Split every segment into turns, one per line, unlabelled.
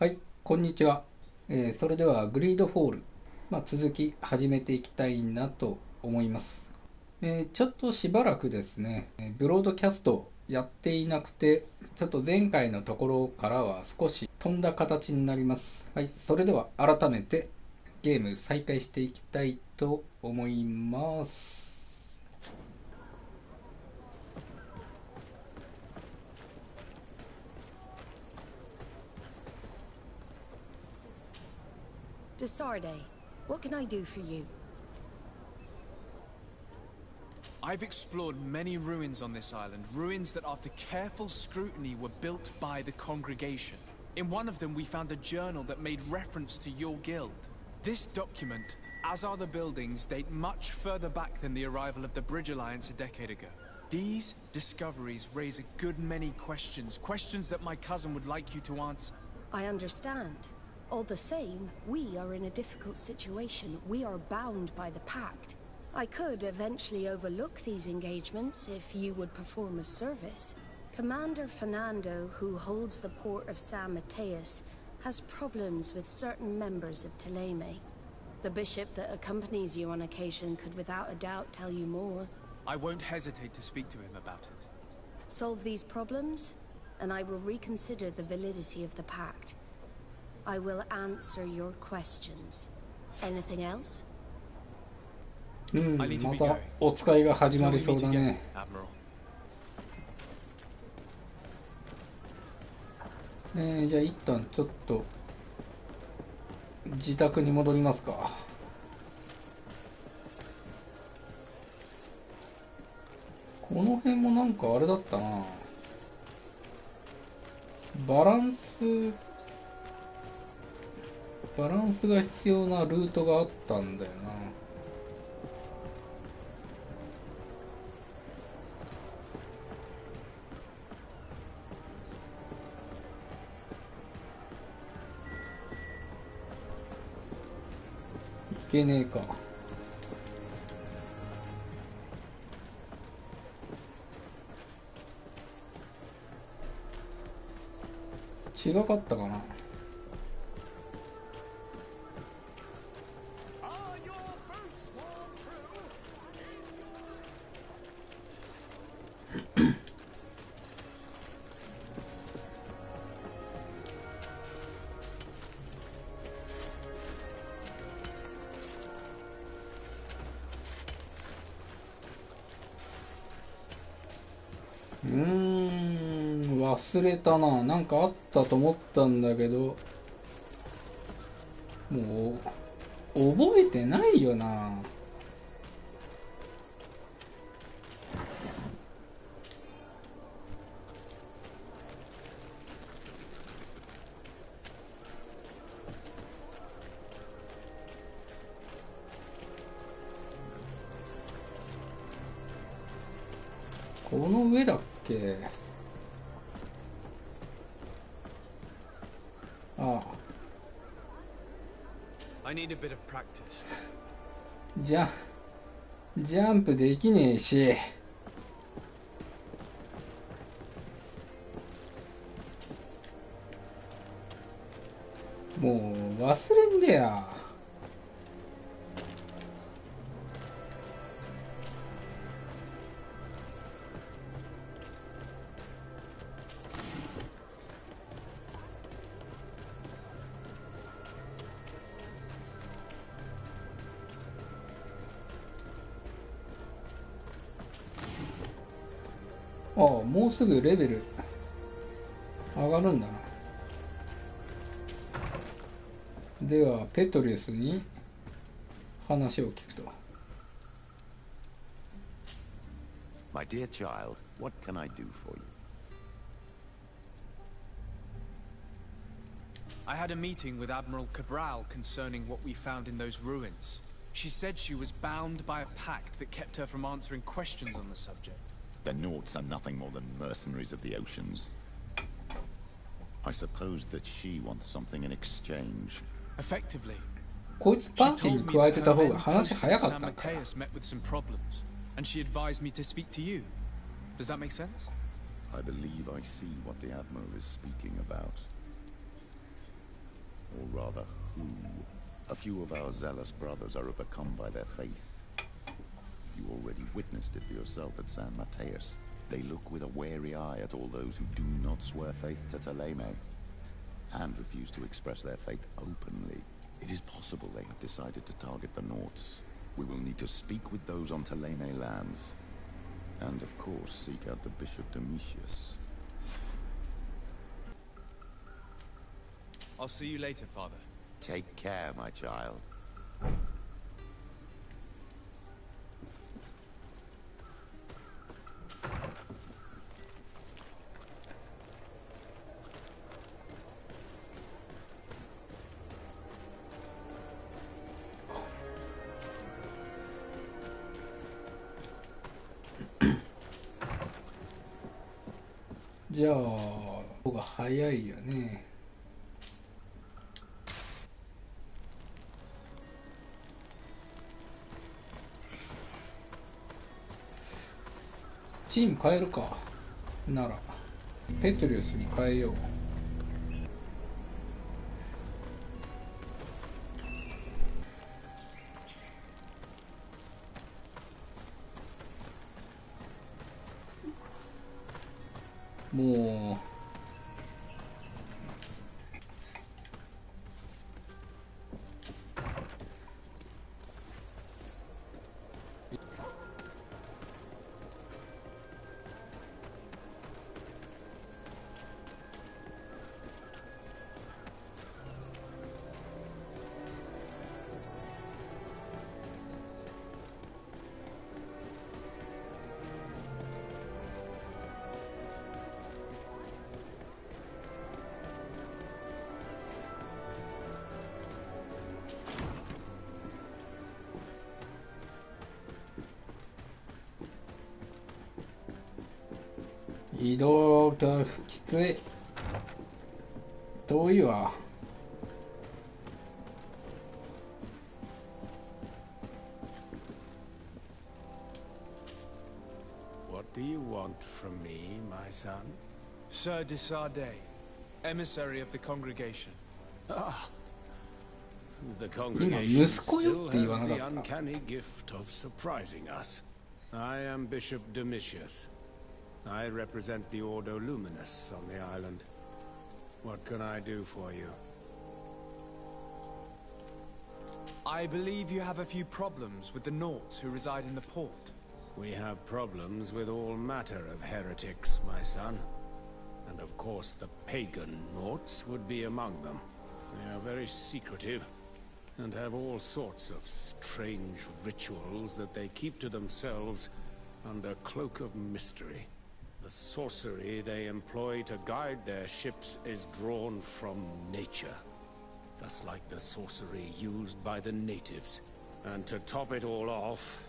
はい、こんにちは。それではグリードフォール、続き始めていきたいなと思います。ちょっとしばらくですね、ブロードキャストやっていなくて、ちょっと前回のところからは少し飛んだ形になります。はい、それでは改めてゲーム再開していきたいと思います。
Desarde, what can I do for you?
I've explored many ruins on this island, ruins that after careful scrutiny were built by the congregation. In one of them we found a journal that made reference to your guild. This document, as are the buildings, date much further back than the arrival of the Bridge Alliance a decade ago. These discoveries raise a good many questions, questions that my cousin would like you to answer.
I understand. All the same, we are in a difficult situation. We are bound by the pact. I could eventually overlook these engagements if you would perform a service. Commander Fernando, who holds the port of San Mateus, has problems with certain members of Teleme. The bishop that accompanies you on occasion could without a doubt tell you more.
I won't hesitate to speak to him about it.
Solve these problems, and I will reconsider the validity of the pact. I will answer your questions. Anything else?
またお使いが始まりそうだね。じゃあ一旦ちょっと自宅に戻りますか。この辺もなんかあれだったな。バランスが必要なルートがあったんだよな。いけねえか。違かったかな。忘れたな。なんかあったと思ったんだけど、もう覚えてないよな。この上だっけ。ああ。ジャンプできねえし。もう忘れんでや。ああ、もうすぐレベル上がるんだな。ではペトリュスに話を聞くと。
My dear child, what can I do for you?
I had a meeting with Admiral Cabral concerning what we found in those ruins. She said she was bound by a pact that kept her from answering questions on the subject.
The Nauts are nothing more than mercenaries of the oceans. I suppose that she wants something in exchange.
Effectively.
こいつパーティーに加えてた方が話早かったんかな。
And she advised me to speak to you. Does that make sense?
I believe I see what the Admiral is speaking about. rather who. A few of our zealous brothers are overcome by their faith. You already witnessed it for yourself at San Mateus. They look with a wary eye at all those who do not swear faith to Teleme, and refuse to express their faith openly. It is possible they have decided to target the Nauts. We will need to speak with those on Teleme lands, and of course seek out the Bishop Domitius.
I'll see you later, Father.
Take care, my child.
じゃあ方が早いよね。チーム変えるか。ならペトリウスに変えよう。もう移動がきつい。遠いわ。
What do you want from me, my son?
Sir de Sardet, emissary of the congregation.
Ah, the congregation still has the uncanny gift of surprising us. I am Bishop Domitius. I represent the Ordo Luminous on the island. What can I do for you?
I believe you have a few problems with the Nauts who reside in the port.
We have problems with all matter of heretics, my son. And of course the pagan Nauts would be among them. They are very secretive, and have all sorts of strange rituals that they keep to themselves under cloak of mystery. The sorcery they employ to guide their ships is drawn from nature, just like the sorcery used by the natives. And to top it all off,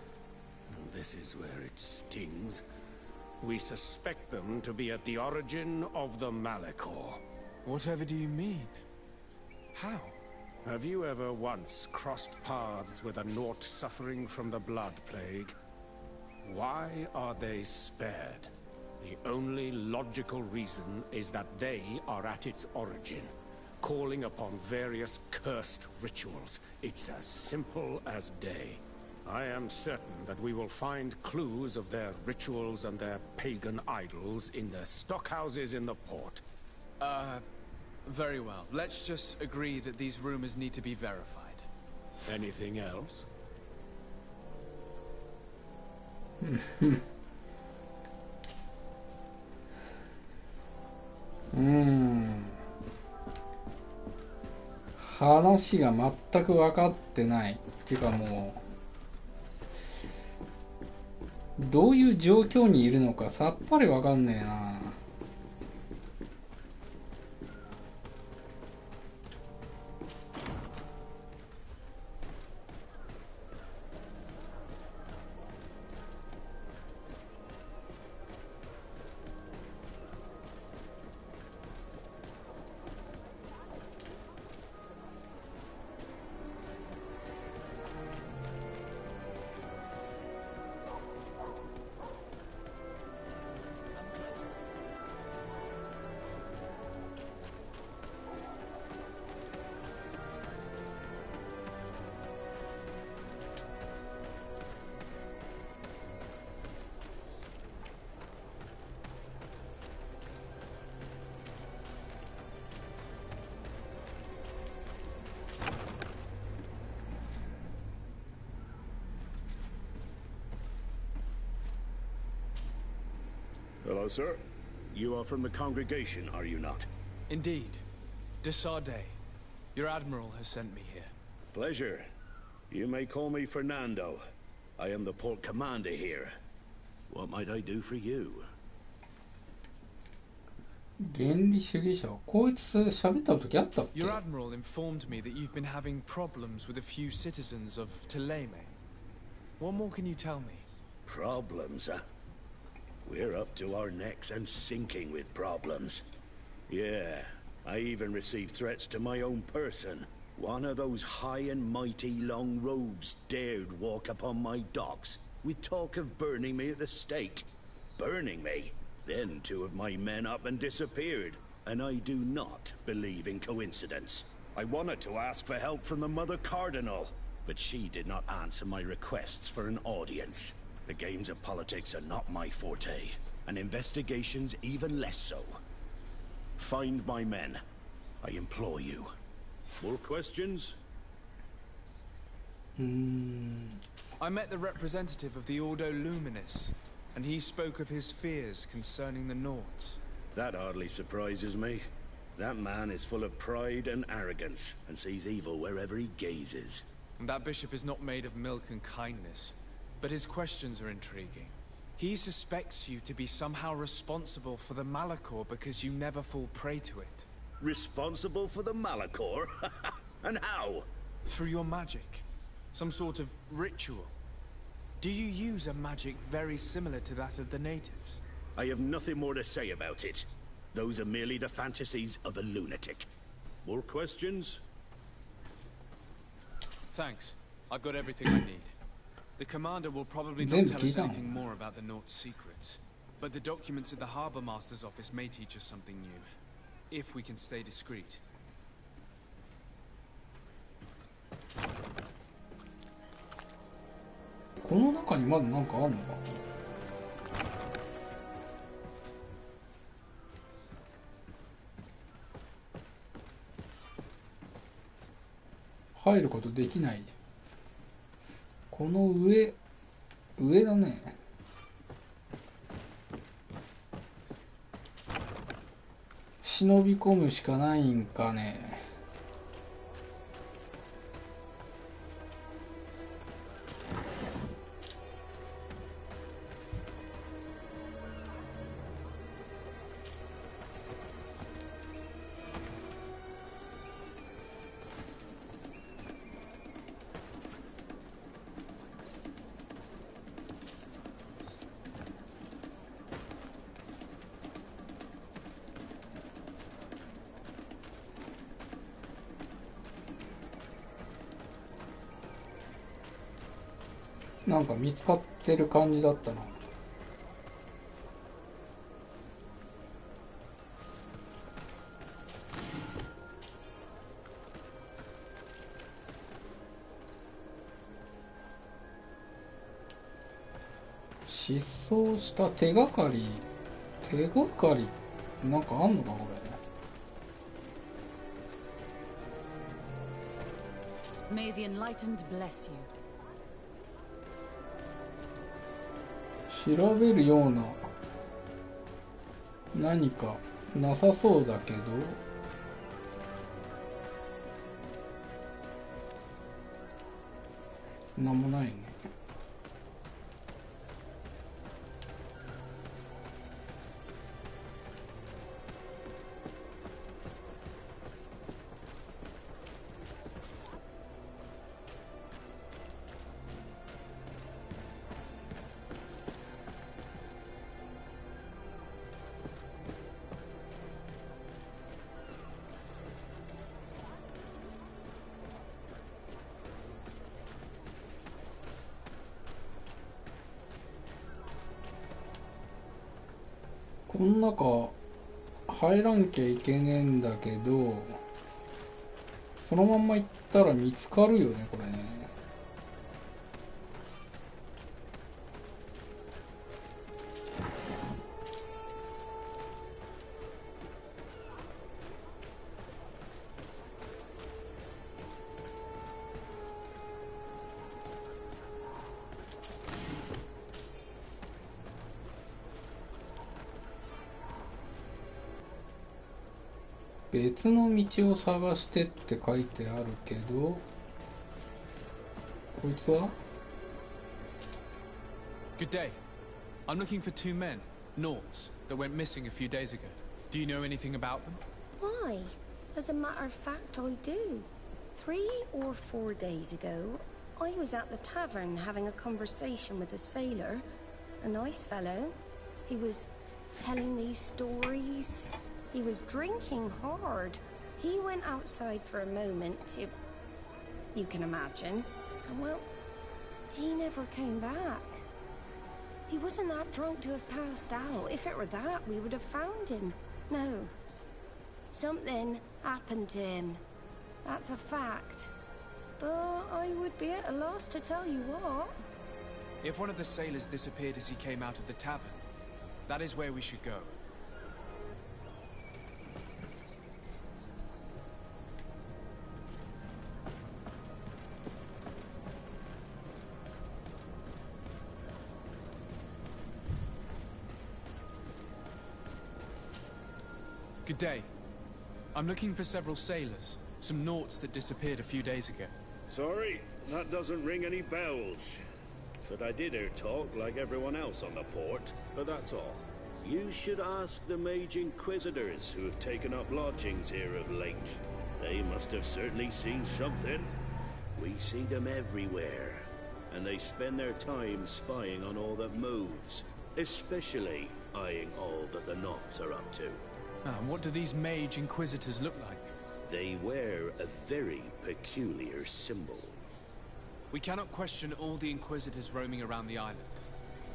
and this is where it stings, we suspect them to be at the origin of the Malachor.
Whatever do you mean? How?
Have you ever once crossed paths with a Naut suffering from the blood plague? Why are they spared? The only logical reason is that they are at its origin, calling upon various cursed rituals. It's as simple as day. I am certain that we will find clues of their rituals and their pagan idols in the stockhouses in the port.
Very well. Let's just agree that these rumors need to be verified.
Anything else?
話が全く分かってないっていうか、もうどういう状況にいるのかさっぱり分かんねえな。
Hello, sir. You are from the congregation, are you not?
Indeed. Desarde. Your admiral has sent me here.
Pleasure. You may call me Fernando. I am the port commander here. What might I do for you?
原理主義者。こいつ喋った時あったっけ？
Your admiral informed me that you've been having problems with a few citizens of Teleme. What more can you tell me?
Problems, huh? We're up to our necks and sinking with problems. Yeah, I even received threats to my own person. One of those high and mighty long robes dared walk upon my docks with talk of burning me at the stake. Burning me? Then two of my men up and disappeared, and I do not believe in coincidence. I wanted to ask for help from the Mother Cardinal, but she did not answer my requests for an audience. The games of politics are not my forte, and investigations even less so. Find my men. I implore you. More questions?
I met the representative of the Ordo Luminis, and he spoke of his fears concerning the Nauts.
That hardly surprises me. That man is full of pride and arrogance, and sees evil wherever he gazes.
And that bishop is not made of milk and kindness, but his questions are intriguing. He suspects you to be somehow responsible for the Malachor because you never fall prey to it.
Responsible for the Malachor? And how?
Through your magic. Some sort of ritual. Do you use a magic very similar to that of the natives?
I have nothing more to say about it. Those are merely the fantasies of a lunatic. More questions?
Thanks. I've got everything I need. The commander will probably not tell us anything more about the Nauts' secrets, but the documents at the Harbor Master's office may teach us something new, if we can stay discreet.
この中にまだなんかあるのか？入ることできない。この上だね。忍び込むしかないんかね。なんか見つかってる感じだったな。失踪した手がかりなんかあんのかこれ。
May the enlightened bless you.
調べるような何かなさそうだけど、なんもないね。この中入らんきゃいけねえんだけど、そのまんま行ったら見つかるよねこれね。別の道を探してって書いてあるけど、こいつは？
Good day. I'm looking for two men, Nauts, that went missing a few days ago. Do you know anything about them?
Why? As a matter of fact, I do. 3 or 4 days ago, I was at the tavern having a conversation with a sailor. A nice fellow. He was telling these stories. He was drinking hard. He went outside for a moment to... You can imagine. And well, he never came back. He wasn't that drunk to have passed out. If it were that, we would have found him. No. Something happened to him. That's a fact. But I would be at a loss to tell you what.
If one of the sailors disappeared as he came out of the tavern, that is where we should go. Good day. I'm looking for several sailors, some Nauts that disappeared a few days ago.
Sorry, that doesn't ring any bells. But I did hear talk like everyone else on the port, but that's all. You should ask the Mage Inquisitors who have taken up lodgings here of late. They must have certainly seen something. We see them everywhere, and they spend their time spying on all that moves, especially eyeing all that the Nauts are up to.
And what do these Mage Inquisitors look like?
They wear a very peculiar symbol.
We cannot question all the Inquisitors roaming around the island,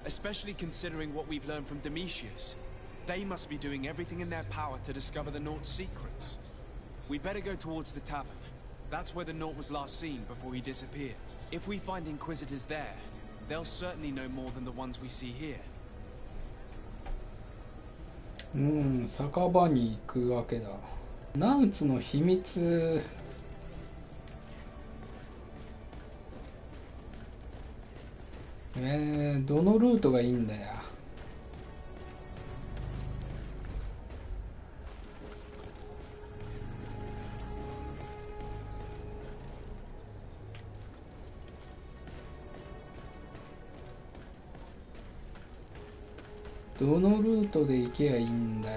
especially considering what we've learned from Domitius. They must be doing everything in their power to discover the Naught's secrets. We better go towards the tavern. That's where the Naught was last seen before he disappeared. If we find Inquisitors there, they'll certainly know more than the ones we see here.
酒場に行くわけだ。ナウツの秘密。どのルートがいいんだよ。どのルートで行けばいいんだよ。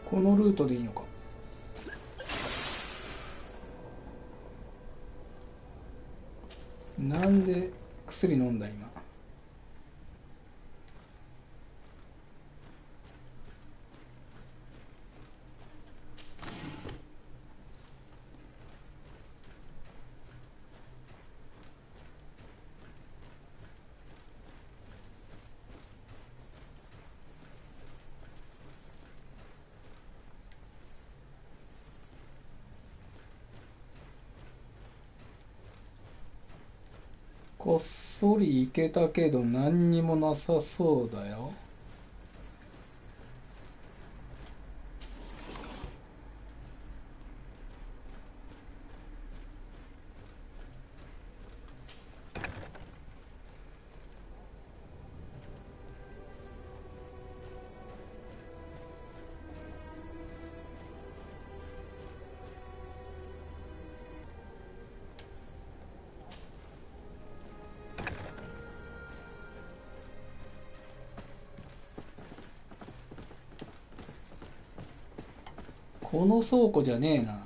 このルートでいいのか。なんで薬飲んだ今。こっそり行けたけど何にもなさそうだよ。この倉庫じゃねえな。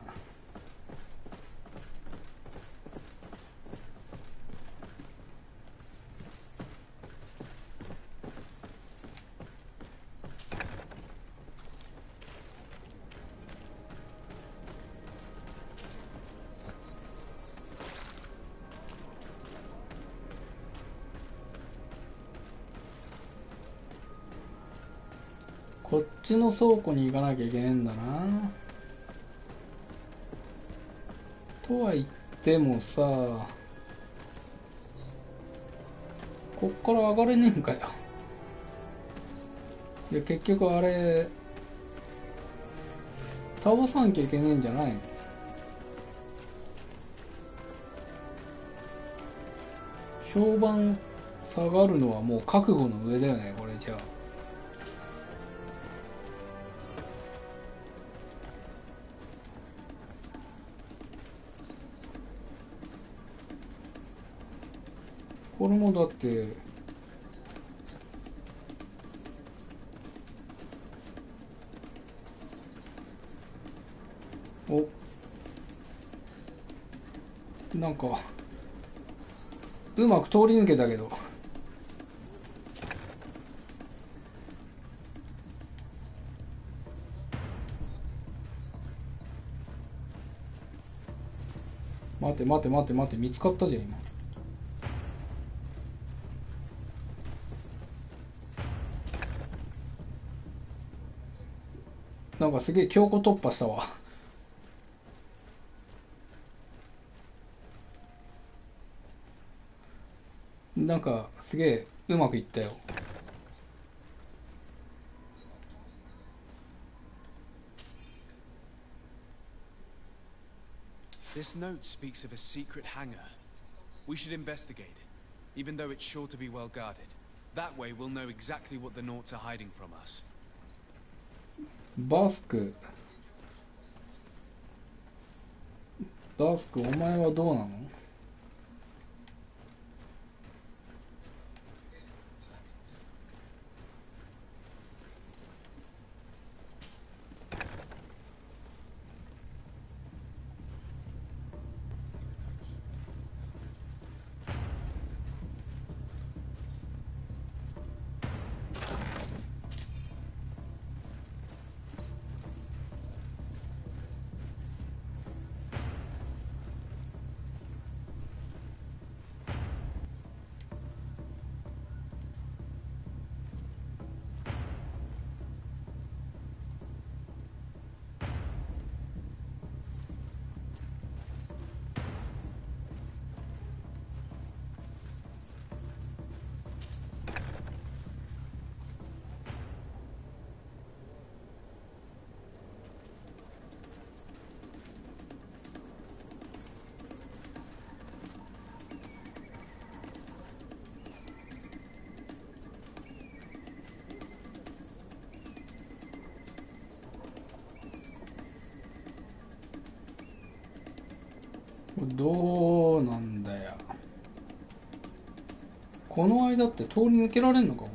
こっちの倉庫に行かなきゃいけねえんだな。とは言ってもさ、こっから上がれねえんかよ。いや、結局あれ倒さんきゃいけねえんじゃないの？評判下がるのはもう覚悟の上だよね、これじゃあ。これもだってなんかうまく通り抜けたけど、待て待て待て待て、見つかったじゃん今。なんかすげえ強行突破したわ。なんかすげえうまくいったよ。
This note speaks of a secret hangar. We should investigate, even though it's sure to be well guarded. That way we'll know exactly what the Naughts are hiding from us.
バスク、お前はどうなの？どうなんだよ。この間って通り抜けられんのかこ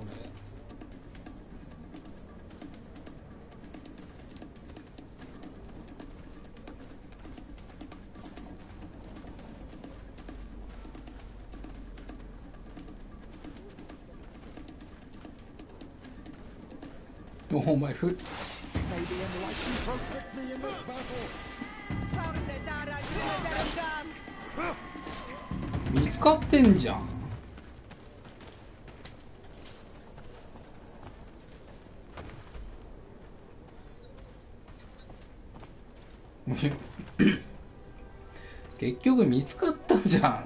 れ。お前見つかってんじゃん。結局見つかったじゃん。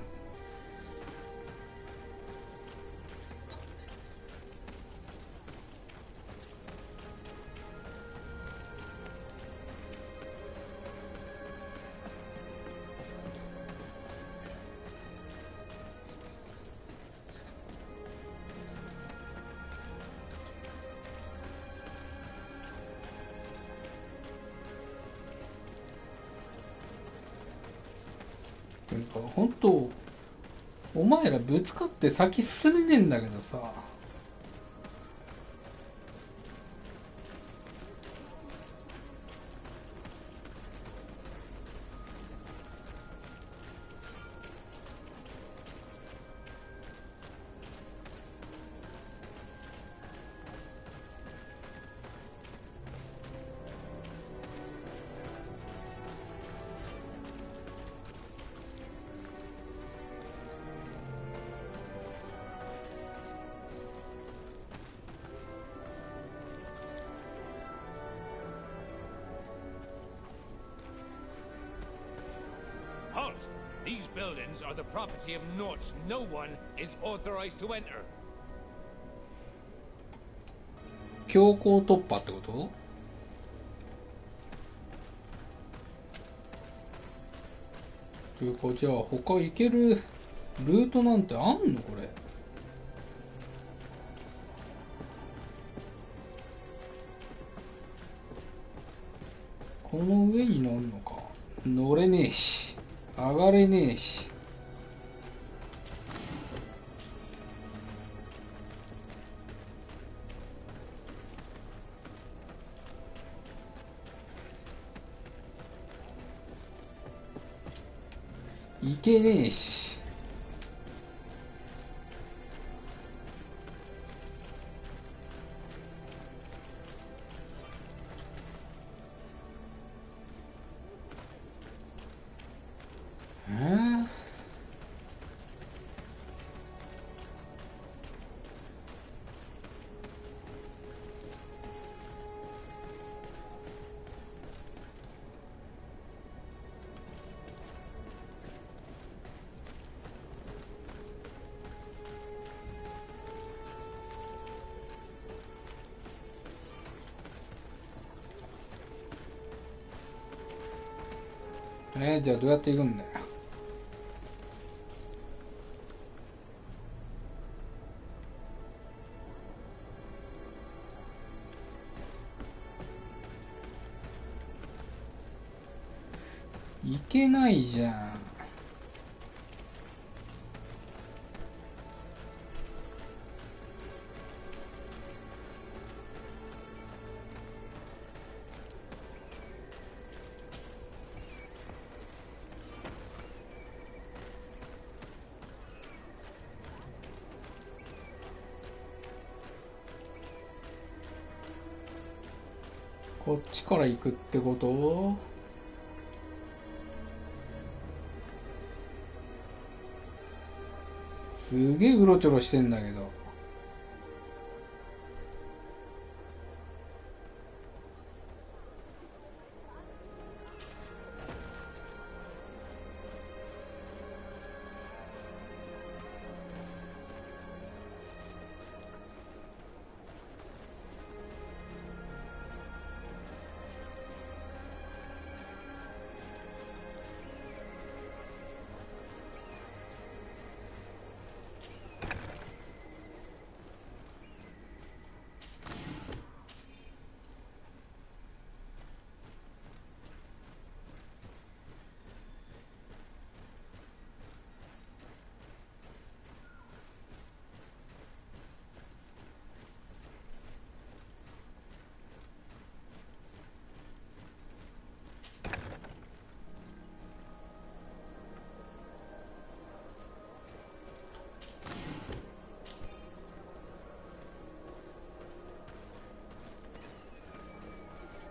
本当お前らぶつかって先進めねえんだけどさ。
These buildings are the property of Norts. No one is authorized to enter.
強行突破ってこと？というか、じゃあ他行けるルートなんてあんのこれ？この上に乗んのか。乗れねえし上がれねえし。いけねえし。じゃあどうやって行くんだよ。行けないじゃん。こっちから行くってこと？すげえうろちょろしてんだけど。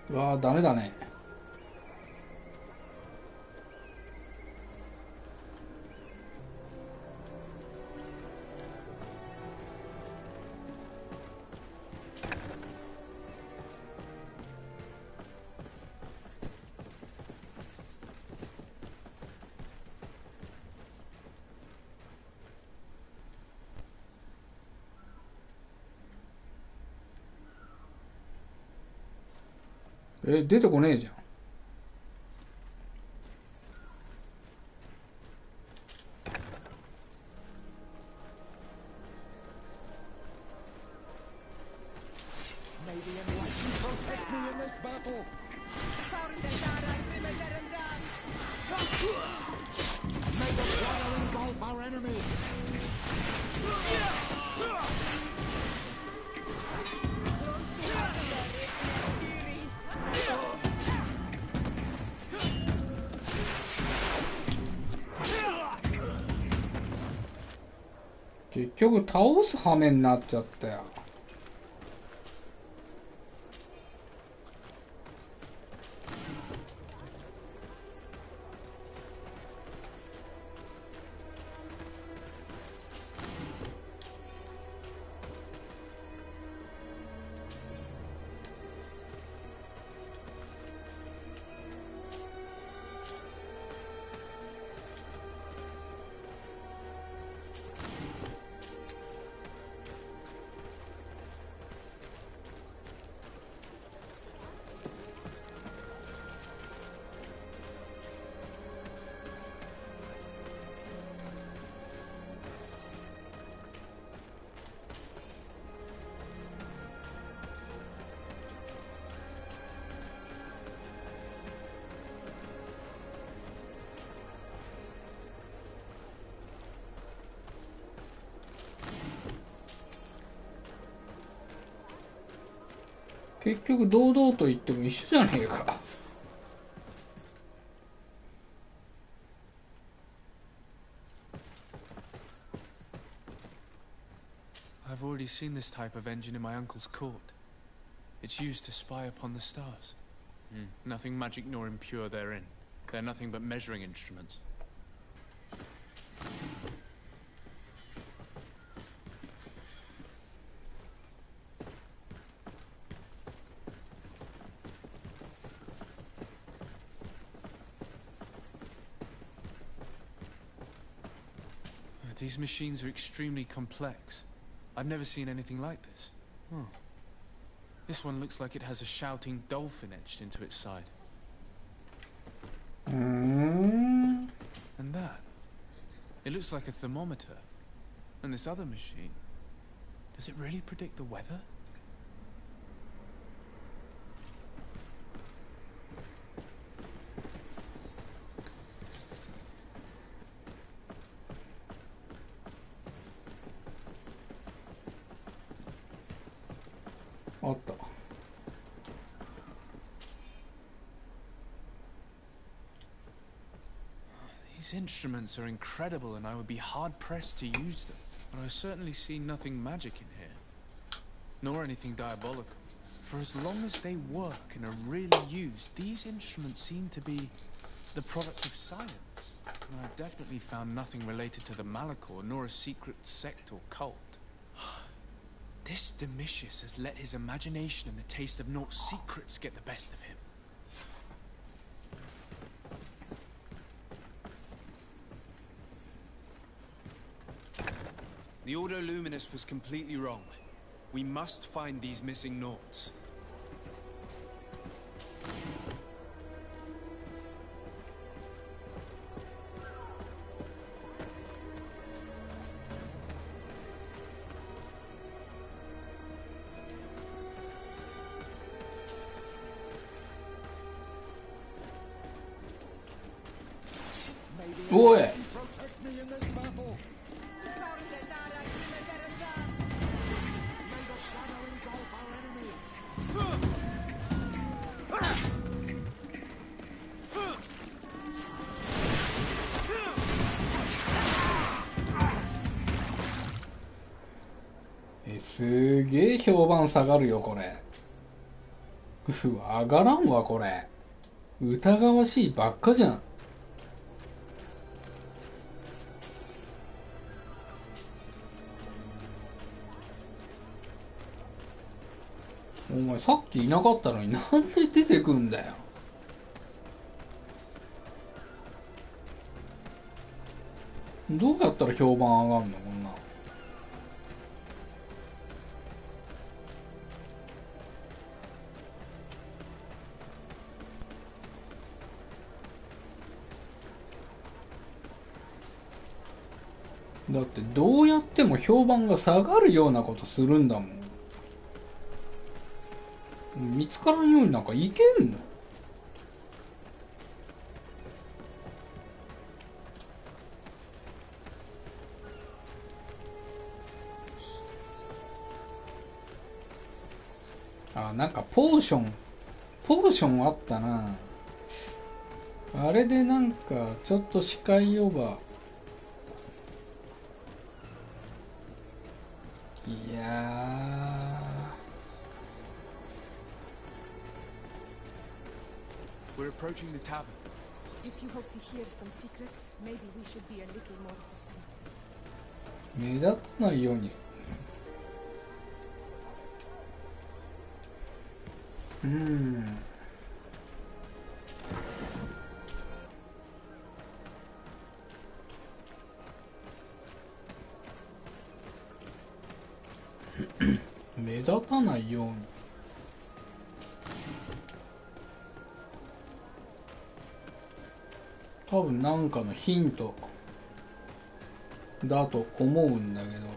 うわあ、ダメだね。出てこねえじゃん。結局倒す羽目になっちゃったよ。結局堂々と言っても一緒じゃねえか。
I've already seen this type of engine in my uncle's court. It's used to spy upon the stars. Nothing magic nor impure therein. They're nothing but measuring instruments. These machines are extremely complex. I've never seen anything like this. This one looks like it has a shouting dolphin etched into its side. And that. It looks like a thermometer. And this other machine. Does it really predict the weather? These instruments are incredible and I would be hard-pressed to use them. But I certainly see nothing magic in here. Nor anything diabolical. For as long as they work and are really used, these instruments seem to be the product of science. And I've definitely found nothing related to the Malachor, nor a secret sect or cult. This Domitius has let his imagination and the taste of Naught's secrets get the best of him. The Ordo Luminous was completely wrong. We must find these missing Naughts.
Oi!
Protect me in this battle. May the shadow engulf our enemies.
すげえ評判下がるよこれ。うわ、上がらんわこれ。疑わしいばっかじゃん。お前さっきいなかったのになんで出てくんだよ。どうやったら評判上がんのこんな。だってどうやっても評判が下がるようなことするんだもん。見つからんようになんかいけんの？あ、なんかポーションあったな。あれでなんかちょっと視界オーバー。いや
ー。We're approaching the tavern.
If you hope to hear some secrets, maybe we should be a little more discreet.
目立たないように。目立たないように。多分なんかのヒントだと思うんだけど。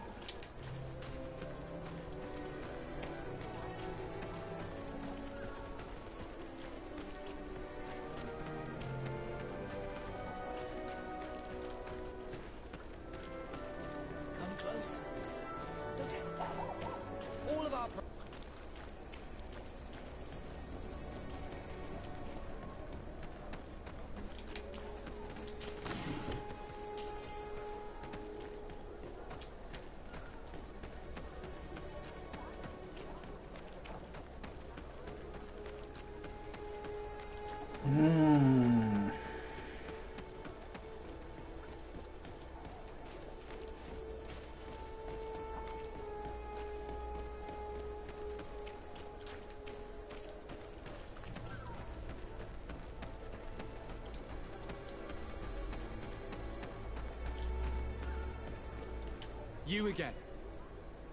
You again.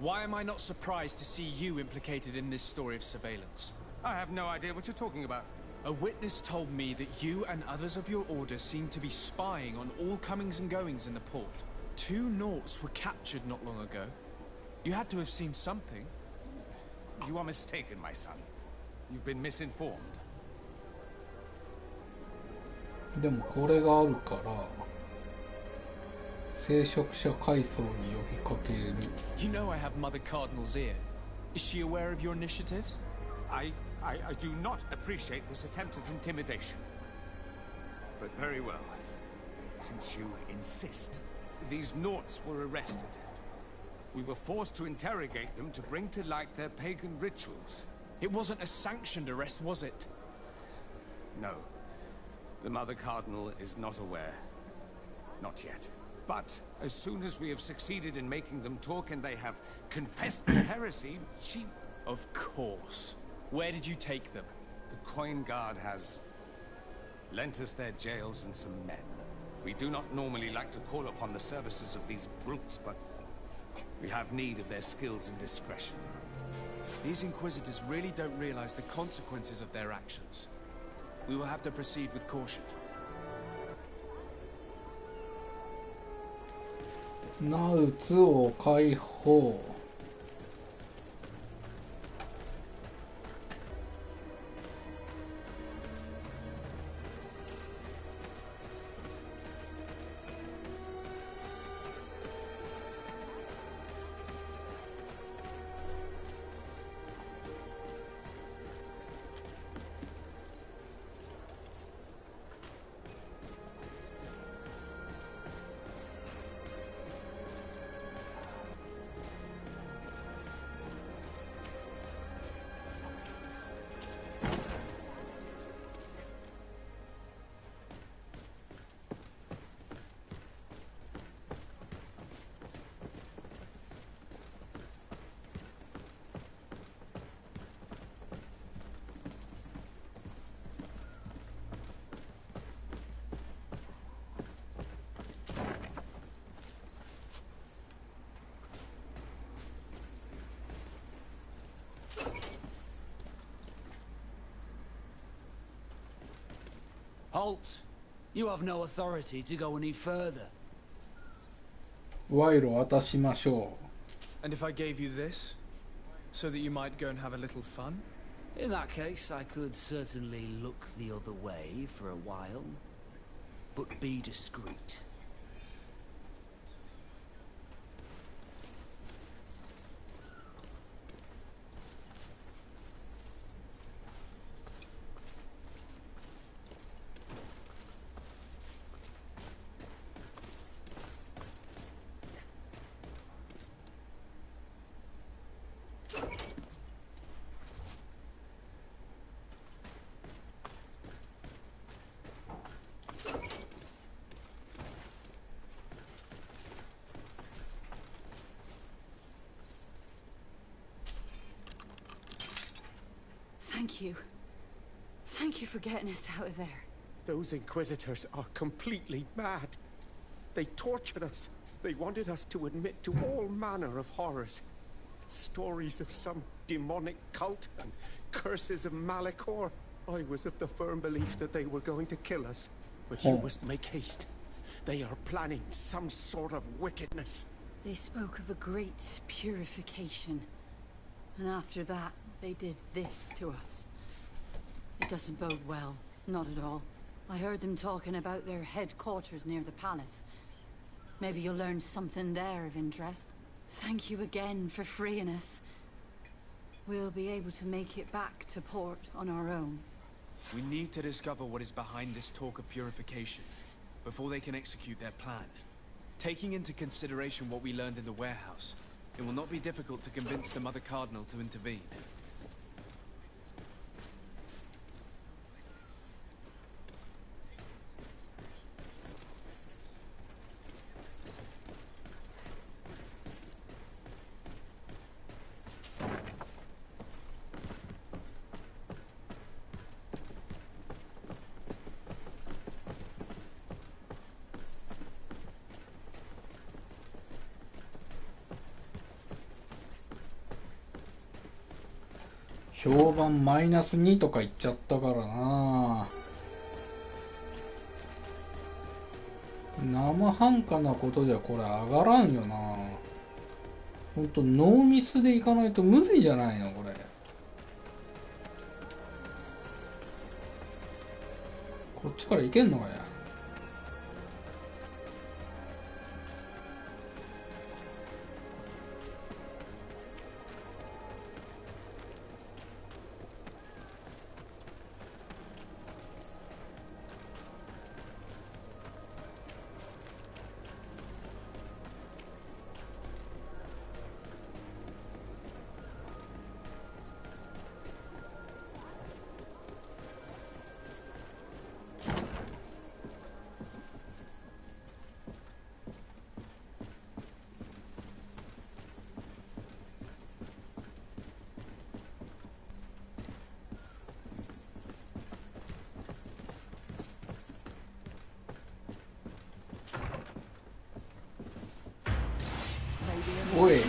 Why am I not surprised to see you implicated in this story of surveillance?
I have no idea what you're talking about.
A witness told me that you and others of your order seem to be spying on all comings and goings in the port. 2 Nauts were captured not long ago. You had to have seen something.
You are mistaken, my son. You've been misinformed.
でもこれがあるから聖職者階層に呼びかける。
You know I have Mother Cardinal's ear. Is she aware of your initiatives?
I do not appreciate this attempt at intimidation. But very well. Since you insist, these Nauts were arrested. We were forced to interrogate them to bring to light their pagan rituals.
It wasn't a sanctioned arrest, was it?
No. The Mother Cardinal is not aware. Not yet. But as soon as we have succeeded in making them talk and they have confessed their heresy, she...
Of course. Where did you take them?
The Coin Guard has lent us their jails and some men. We do not normally like to call upon the services of these brutes, but we have need of their skills and discretion.
These Inquisitors really don't realize the consequences of their actions. We will have to proceed with caution.
ナウツを解放。
Halt! You have no authority to go any further.
賄賂渡しましょ
And if I gave you this, so that you might go and have a little fun?
In that case, I could certainly look the other way for a while. But be discreet.
Thank you. Thank you for getting us out of there.
Those Inquisitors are completely mad. They tortured us. They wanted us to admit to all manner of horrors. Stories of some demonic cult and curses of Malachor. I was of the firm belief that they were going to kill us. But you must make haste. They are planning some sort of wickedness.
They spoke of a great purification. And after that, they did this to us. It doesn't bode well. Not at all. I heard them talking about their headquarters near the palace. Maybe you'll learn something there of interest. Thank you again for freeing us. We'll be able to make it back to port on our own.
We need to discover what is behind this talk of purification, before they can execute their plan. Taking into consideration what we learned in the warehouse, it will not be difficult to convince the Mother Cardinal to intervene.
評判マイナス2とか言っちゃったからな。生半可なことではこれ上がらんよな。ほんとノーミスでいかないと無理じゃないのこれ。こっちからいけんのかや。おい。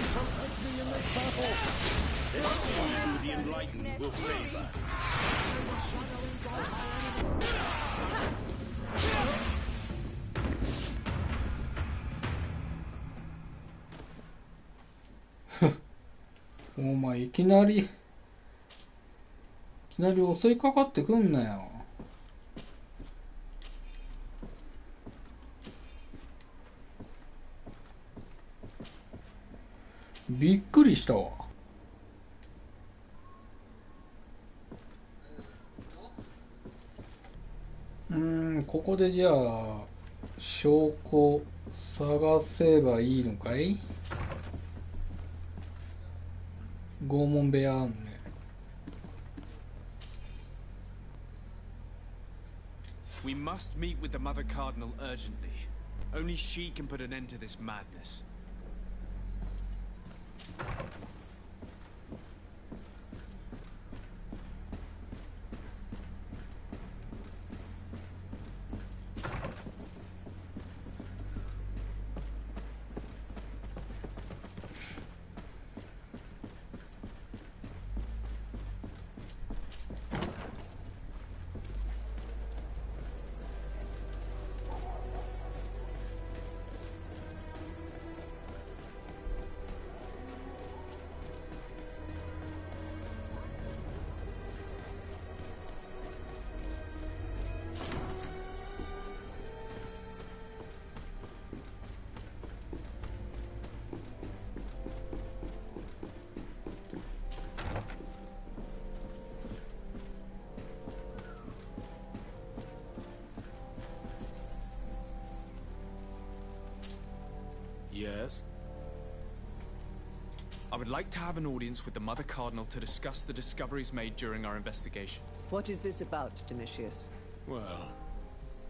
お前いきなり襲いかかってくんなよ。びっくりしたわ。ここでじゃあ証拠探せばいいのかい？拷問部屋あんね。
We must meet with the Mother Cardinal urgently. Only she can put an end to this madness.
Yes?
I would like to have an audience with the Mother Cardinal to discuss the discoveries made during our investigation.
What is this about, Domitius?
Well,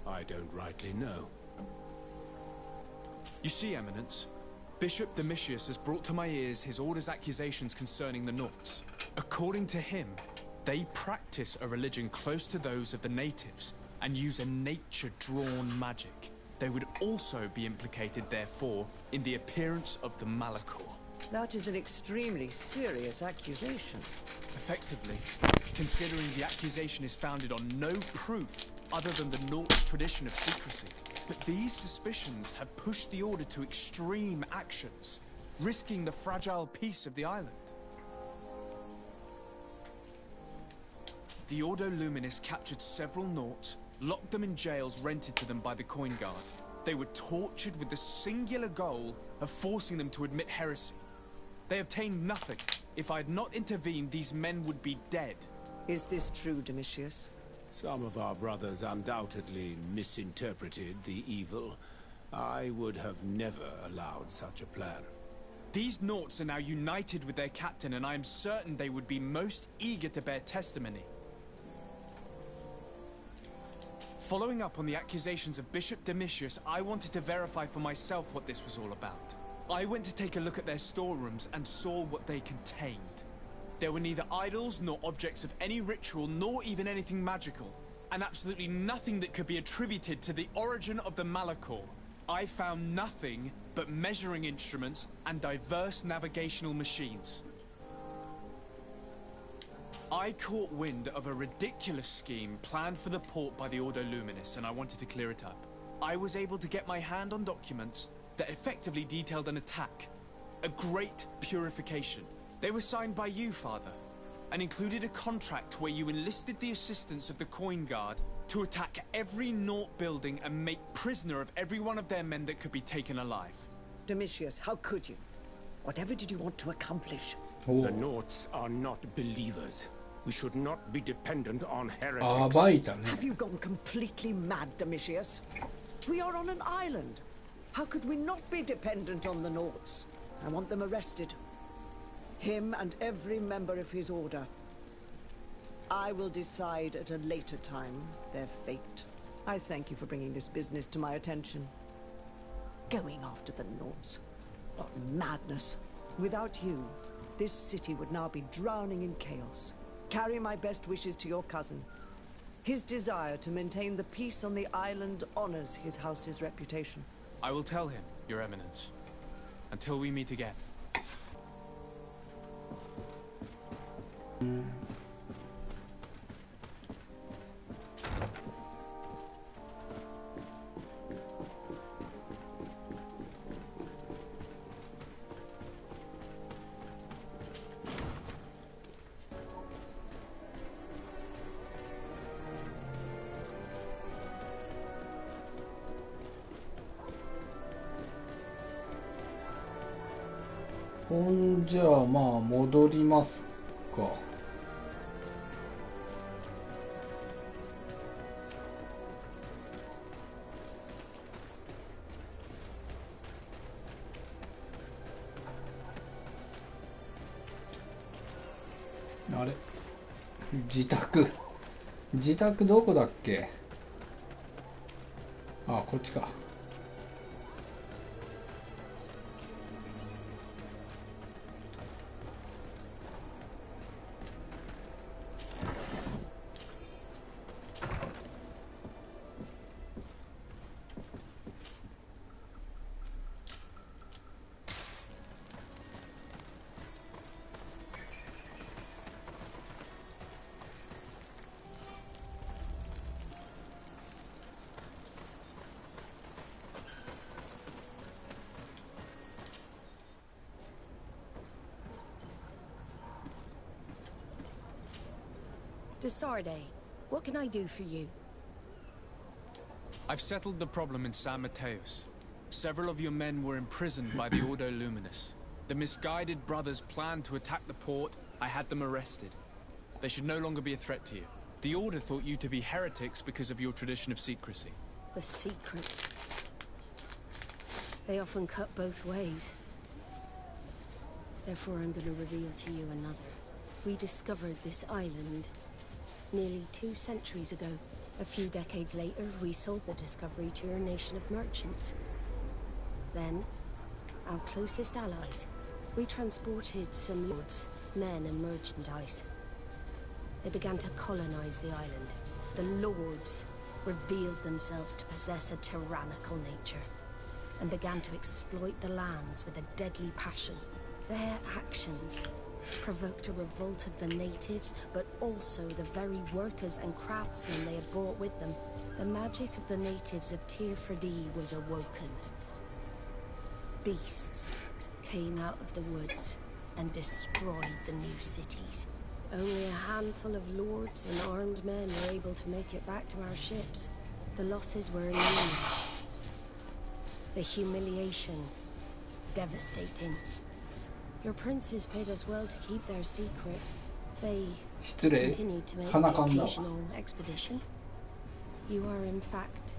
I don't rightly know.
You see, Eminence, Bishop Domitius has brought to my ears his order's accusations concerning the Nauts. According to him, they practice a religion close to those of the natives and use a nature-drawn magic. They would also be implicated, therefore, in the appearance of the Malachor.
That is an extremely serious accusation.
Effectively, considering the accusation is founded on no proof other than the Naut's tradition of secrecy. But these suspicions have pushed the Order to extreme actions, risking the fragile peace of the island. The Ordo Luminis captured several Nauts, locked them in jails rented to them by the Coin Guard. They were tortured with the singular goal of forcing them to admit heresy. They obtained nothing. If I had not intervened, these men would be dead.
Is this true, Domitius?
Some of our brothers undoubtedly misinterpreted the evil. I would have never allowed such a plan.
These Nauts are now united with their captain, and I am certain they would be most eager to bear testimony. Following up on the accusations of Bishop Domitius, I wanted to verify for myself what this was all about. I went to take a look at their storerooms and saw what they contained. There were neither idols nor objects of any ritual, nor even anything magical, and absolutely nothing that could be attributed to the origin of the Malachor. I found nothing but measuring instruments and diverse navigational machines. I caught wind of a ridiculous scheme planned for the port by the Ordo Luminis, and I wanted to clear it up. I was able to get my hand on documents that effectively detailed an attack, a great purification. They were signed by you, Father, and included a contract where you enlisted the assistance of the Coin Guard to attack every Naught building and make prisoner of every one of their men that could be taken alive.
Domitius, how could you? Whatever did you want to accomplish?
The Naughts are not believers. We should not be dependent on heretics.
暴いたね。
Have you gone completely mad, Domitius? We are on an island. How could we not be dependent on the Naughts? I want them arrested. Him and every member of his order. I will decide at a later time their fate. I thank you for bringing this business to my attention. Going after the Naughts. What madness. Without you, this city would now be drowning in chaos. Carry my best wishes to your cousin. His desire to maintain the peace on the island honors his house's reputation.
I will tell him, Your Eminence. Until we meet again.
ほんじゃあまあ戻りますか。あれ、自宅どこだっけ。あ、こっちか。
Desarde, what can I do for you?
I've settled the problem in San Mateus. Several of your men were imprisoned by the Ordo Luminis. The misguided brothers planned to attack the port. I had them arrested. They should no longer be a threat to you. The Order thought you to be heretics because of your tradition of secrecy.
The secrets. They often cut both ways. Therefore, I'm going to reveal to you another. We discovered this island nearly 2 centuries ago. A few decades later, we sold the discovery to a nation of merchants. Then, our closest allies, we transported some lords, men and merchandise. They began to colonize the island. The lords revealed themselves to possess a tyrannical nature and began to exploit the lands with a deadly passion. Their actions provoked a revolt of the natives, but also the very workers and craftsmen they had brought with them. The magic of the natives of Tir Fredee was awoken. Beasts came out of the woods and destroyed the new cities. Only a handful of lords and armed men were able to make it back to our ships. The losses were enormous. The humiliation devastating. Your princes paid us well to keep their secret. They continued to make the occasional expedition. You are, in fact,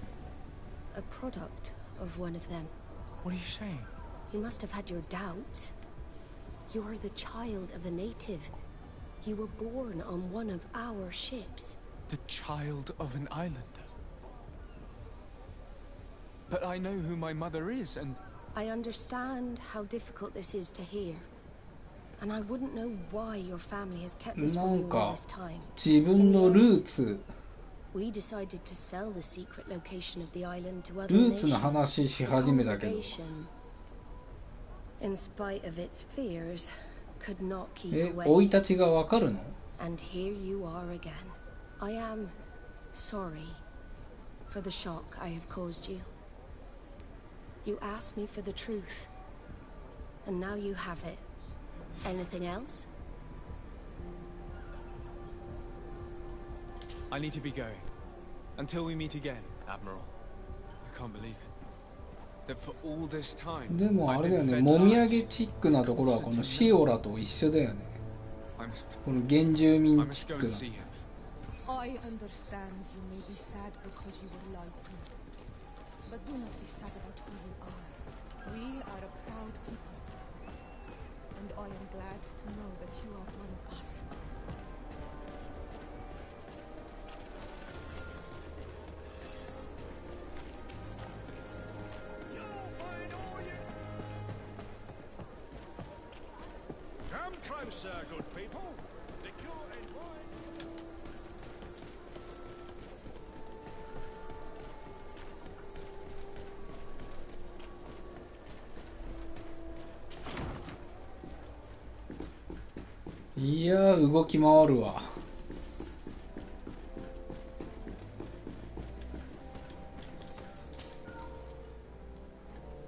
a product of one of them.
What are you saying?
You must have had your doubts. You're the child of a native. You were born on one of our ships.
The child of an islander? But I know who my mother is, and...
I understand how difficult this is to hear. And I wouldn't know why your family has kept this from you all this time.
自分のルーツ
We decided to sell the secret location of the island to other
ルーツ
nations.
の話し始めたけど
The congregation, in spite of its fears, could not keep away.
生い立ちがわかるの？
and here you are again. I am sorry for the shock I have caused you. You asked me for the truth, and now you have it. Anything else?
I need to be going. Until we meet again, Admiral. I can't believe it. That for all this time,
でもあれだよね、もみあげチックなところはこのシオラと一緒だよね。この原住民チックな。
I understand you may be sad because you were lied to, but do not be sad about who you are. We are a proud people, and I am glad to know that you are one of us.
Come closer, good people. Liqueur and wine.
いやー、動き回るわ。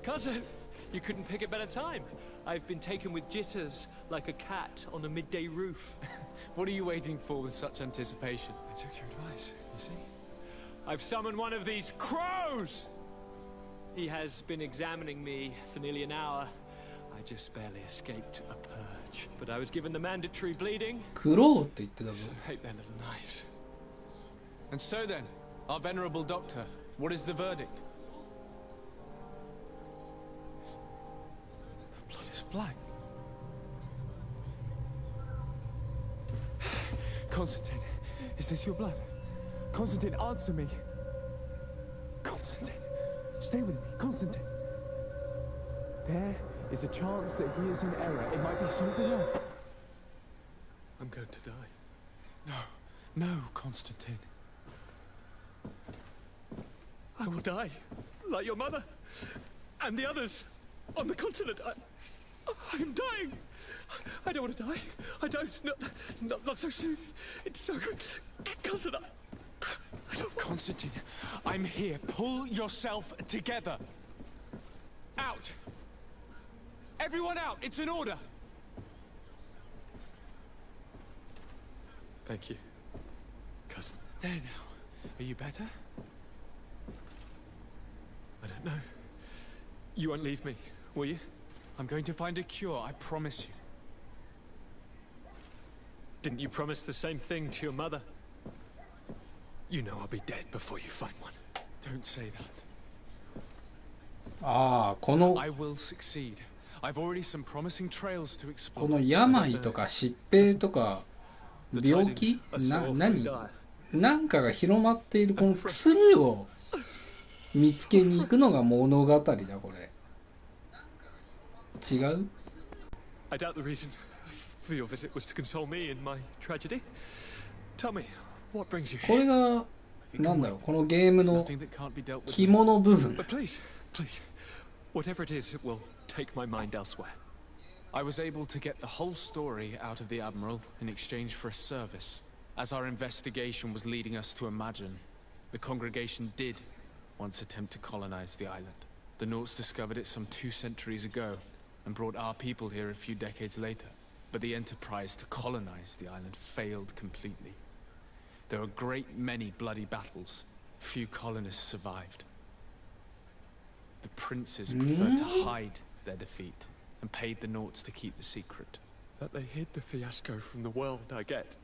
Cousin, you couldn't pick a better time. I've been taken with jitters, like a cat on a midday roof.
What are you waiting for with such anticipation?
I took your advice, you see? I've summoned one of these crows! He has been examining me for nearly an hour. I just barely escaped a purge. But I was given the mandatory bleeding.
クローって言ってたぞ。
I hate their little knives. And so then, our venerable doctor, what is the verdict? The blood is black.
Constantine, is this your blood? Constantine, answer me. Constantine, stay with me. Constantine. There is a chance that he is in error. It might be something else. I'm going to die.
No, Constantine.
I will die, like your mother, and the others on the continent. I'm dying. I don't want to die. I don't. Not so soon. It's so. Cousin, I don't.
Constantine, I'm here. Pull yourself together. Out. Everyone out. It's an order.
Thank you, cousin.
There now. Are you better?
I don't know. You won't leave me, will you?
I'm going to find a cure, I promise you.
Didn't you promise the same thing to your mother? You know I'll be dead before you find one.
Don't say that.
ああ、この
I will succeed. I've already some promising trails to explore.
この病とか疾病とか病気何なんかが広まっているこの薬を見つけに行くのが物語だこれ。違う？
I doubt the reason for your visit was to console me in my tragedy. Tell me, what brings you here?
これがなんだろうこのゲームの肝の部分。
But please, whatever it is, it will take my mind elsewhere.
I was able to get the whole story out of the Admiral in exchange for a service. As our investigation was leading us to imagine, the congregation did once attempt to colonize the island. The Nauts discovered it some 2 centuries ago and brought our people here a few decades later. But the enterprise to colonize the island failed completely. There were a great many bloody battles. Few colonists survived. The princes preferred to hide their defeat and paid the Nauts to keep the secret.
That they hid the fiasco from the world, I get.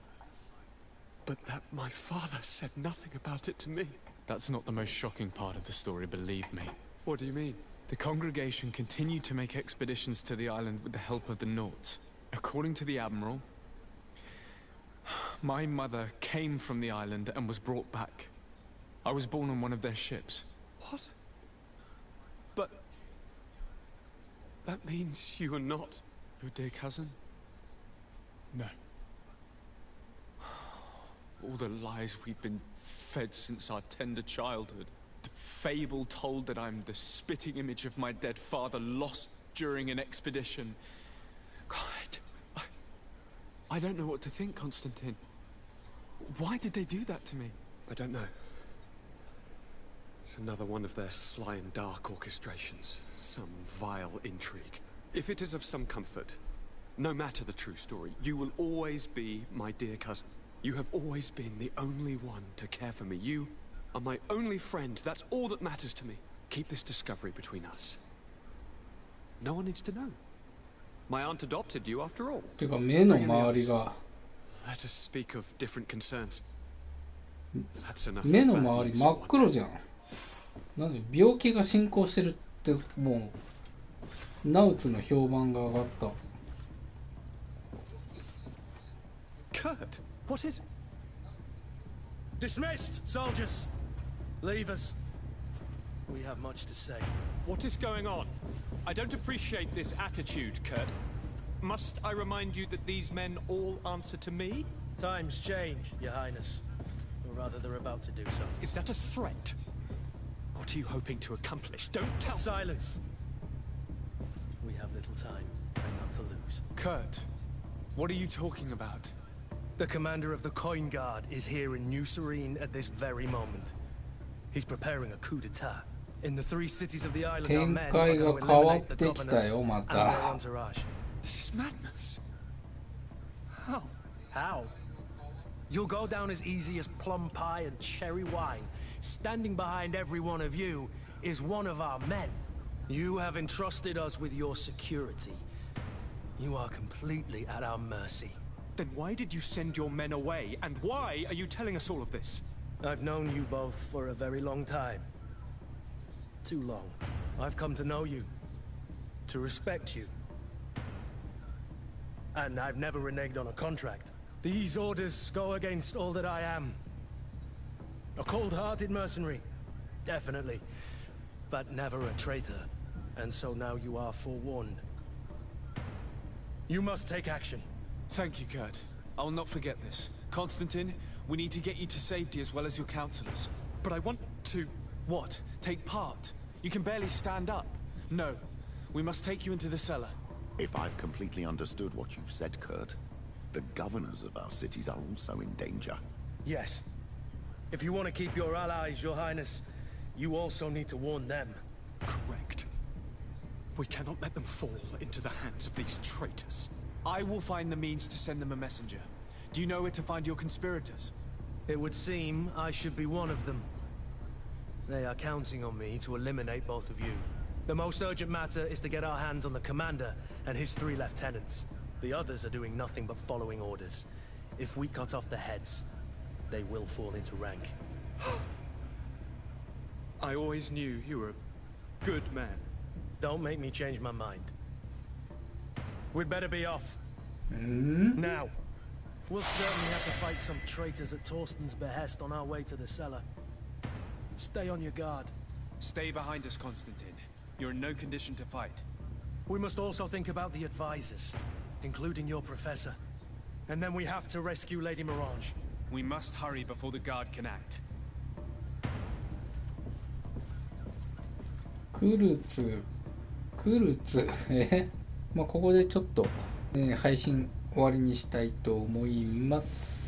But that my father said nothing about it to me.
That's not the most shocking part of the story, believe me.
What do you mean?
The congregation continued to make expeditions to the island with the help of the Nauts. According to the Admiral, my mother came from the island and was brought back. I was born on one of their ships.
What? But that means you are not
your dear cousin? No. All the lies we've been fed since our tender childhood. The fable told that I'm the spitting image of my dead father lost during an expedition. God,
I don't know what to think, Constantine. Why did they do that to me?
I don't know. It's another one of their sly and dark orchestrations. Some vile intrigue. If it is of some comfort, no matter the true story, you will always be my dear cousin. You have always been the only one to care for me. You are my only friend. That's all that matters to me. Keep this discovery between us. No one needs to know. My aunt adopted you after all.
てか目の周りが
Let us speak of different concerns. That's enough.
目の周り真っ黒じゃん。なんで病気が進行してるってもうナウツの評判が上がった。
Kurt, what is it?
Dismissed, soldiers. Leave us. We have much to say.
What is going on? I don't appreciate this attitude, Kurt. Must I remind you that these men all answer to me?
Times change, Your Highness. Or rather, they're about to do so.
Is that a threat? What are you hoping to accomplish? Don't tell me.
Silence. We have little time, and none to lose.
Kurt, what are you talking about?
The commander of the Coin Guard is here in New Serene at this very moment. He's preparing a coup d'etat. In the 3 cities of the island, our men are going to eliminate the governors and their entourage.
This is madness. How?
How? You'll go down as easy as plum pie and cherry wine. Standing behind every one of you is one of our men. You have entrusted us with your security. You are completely at our mercy.
Then why did you send your men away? And why are you telling us all of this?
I've known you both for a very long time. Too long. I've come to know you. To respect you. And I've never reneged on a contract. These orders go against all that I am. A cold-hearted mercenary. Definitely. But never a traitor. And so now you are forewarned. You must take action.
Thank you, Kurt. I will not forget this. Constantine, we need to get you to safety as well as your counselors.
But I want to...
What? Take part? You can barely stand up. No. We must take you into the cellar.
If I've completely understood what you've said, Kurt, the governors of our cities are also in danger.
Yes. If you want to keep your allies, Your Highness, you also need to warn them.
Correct. We cannot let them fall into the hands of these traitors.
I will find the means to send them a messenger. Do you know where to find your conspirators?
It would seem I should be one of them. They are counting on me to eliminate both of you. The most urgent matter is to get our hands on the commander and his 3 lieutenants. The others are doing nothing but following orders. If we cut off their heads, they will fall into rank.
I always knew you were a good man.
Don't make me change my mind. We'd better be off. Now. We'll certainly have to fight some traitors at Torsten's behest on our way to the cellar. Stay on your guard.
Stay behind us, Constantine. You're in no condition to fight.
We must also think about the advisors, including your professor. And then we have to rescue Lady Mirange.
We must hurry before the guard can act.
クルツまあここでちょっと、配信終わりにしたいと思います。